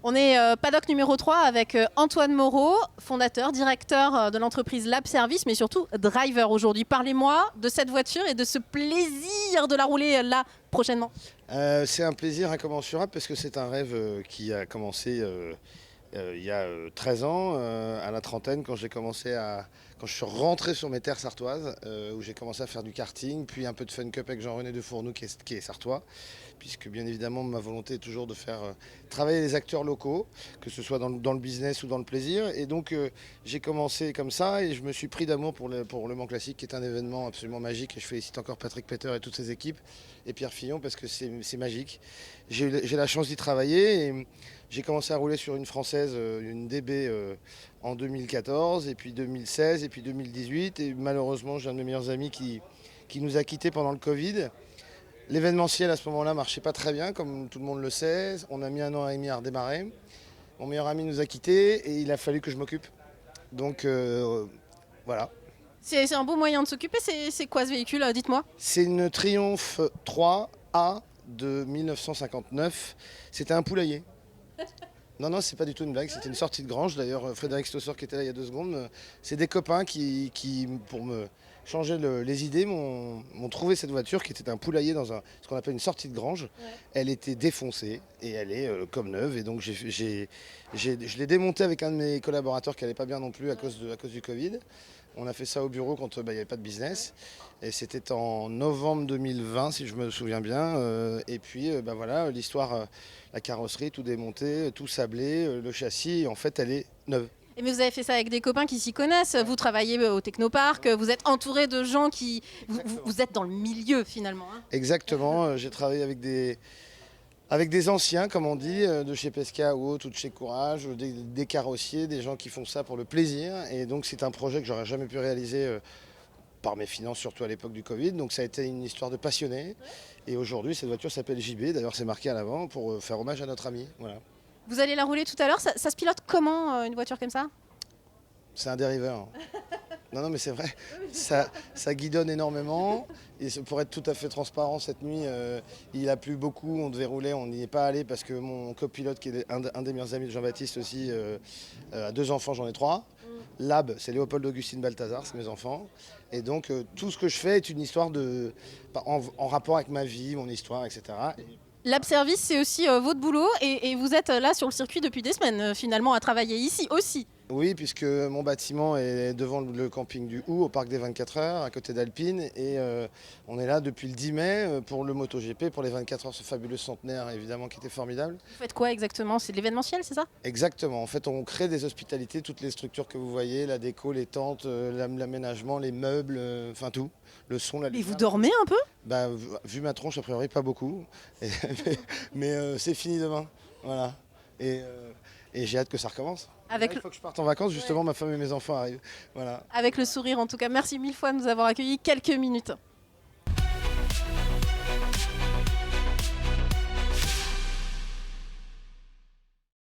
On est paddock numéro 3 avec Antoine Moreau, fondateur, directeur de l'entreprise Lab Service, mais surtout driver aujourd'hui. Parlez-moi de cette voiture et de ce plaisir de la rouler là prochainement. C'est un plaisir incommensurable parce que c'est un rêve qui a commencé il y a 13 ans, à la trentaine, quand je suis rentré sur mes terres sartoises, où j'ai commencé à faire du karting, puis un peu de fun cup avec Jean-René de Fournoux qui est sartois, puisque bien évidemment ma volonté est toujours de faire travailler les acteurs locaux, que ce soit dans le business ou dans le plaisir. Et donc j'ai commencé comme ça et je me suis pris d'amour pour le Mans Classique, qui est un événement absolument magique. Et je félicite encore Patrick Petter et toutes ses équipes et Pierre Fillon parce que c'est magique. J'ai la chance d'y travailler et j'ai commencé à rouler sur une française, une DB en 2014 et puis 2016 et puis 2018. Et malheureusement, j'ai un de mes meilleurs amis qui nous a quittés pendant le Covid. L'événementiel à ce moment-là marchait pas très bien, comme tout le monde le sait. On a mis 1 an et demi à redémarrer. Mon meilleur ami nous a quittés et il a fallu que je m'occupe. Donc voilà. C'est un beau moyen de s'occuper. C'est quoi ce véhicule? Dites-moi. C'est une Triumph 3A de 1959. C'était un poulailler. Non, c'est pas du tout une blague, c'était une sortie de grange. D'ailleurs, Frédéric Stossor qui était là il y a 2 secondes, c'est des copains qui pour me changer les idées, m'ont trouvé cette voiture qui était un poulailler dans ce qu'on appelle une sortie de grange. Ouais. Elle était défoncée et elle est comme neuve. Et donc je l'ai démontée avec un de mes collaborateurs qui n'allait pas bien non plus à cause du Covid. On a fait ça au bureau quand il n'y avait pas de business. Et c'était en novembre 2020, si je me souviens bien. Et puis, voilà, l'histoire, la carrosserie, tout démonté, tout sablé, le châssis, en fait, elle est neuve. Mais vous avez fait ça avec des copains qui s'y connaissent. Vous travaillez au Technoparc, vous êtes entouré de gens qui... Vous êtes dans le milieu, finalement. Hein. Exactement. J'ai travaillé avec des anciens, comme on dit, de chez Pesca ou autre, ou de chez Courage, des carrossiers, des gens qui font ça pour le plaisir. Et donc c'est un projet que j'aurais jamais pu réaliser par mes finances, surtout à l'époque du Covid. Donc ça a été une histoire de passionné. Et aujourd'hui, cette voiture s'appelle JB, d'ailleurs c'est marqué à l'avant pour faire hommage à notre ami. Voilà. Vous allez la rouler tout à l'heure, ça se pilote comment une voiture comme ça? C'est un dériveur. Non, mais c'est vrai, ça guidonne énormément. Et pour être tout à fait transparent, cette nuit, il a plu beaucoup, on devait rouler, on n'y est pas allé parce que mon copilote, qui est un des meilleurs amis de Jean-Baptiste aussi, a 2 enfants, j'en ai 3. Lab, c'est Léopold Augustine Balthazar, c'est mes enfants. Et donc tout ce que je fais est une histoire en rapport avec ma vie, mon histoire, etc. Lab Service, c'est aussi votre boulot et vous êtes là sur le circuit depuis des semaines finalement à travailler ici aussi. Oui, puisque mon bâtiment est devant le camping du Hou, au parc des 24 heures, à côté d'Alpine. Et on est là depuis le 10 mai pour le MotoGP, pour les 24 heures, ce fabuleux centenaire évidemment qui était formidable. Vous faites quoi exactement? C'est de l'événementiel, c'est ça? Exactement. En fait, on crée des hospitalités, toutes les structures que vous voyez, la déco, les tentes, l'aménagement, les meubles, enfin tout. Le son, la lumière. Et vous dormez un peu? Vu ma tronche, a priori, pas beaucoup. Mais c'est fini demain. Voilà. Et j'ai hâte que ça recommence. Il faut que je parte en vacances, justement, ouais. Ma femme et mes enfants arrivent. Voilà. Avec le sourire, en tout cas. Merci 1000 fois de nous avoir accueillis quelques minutes.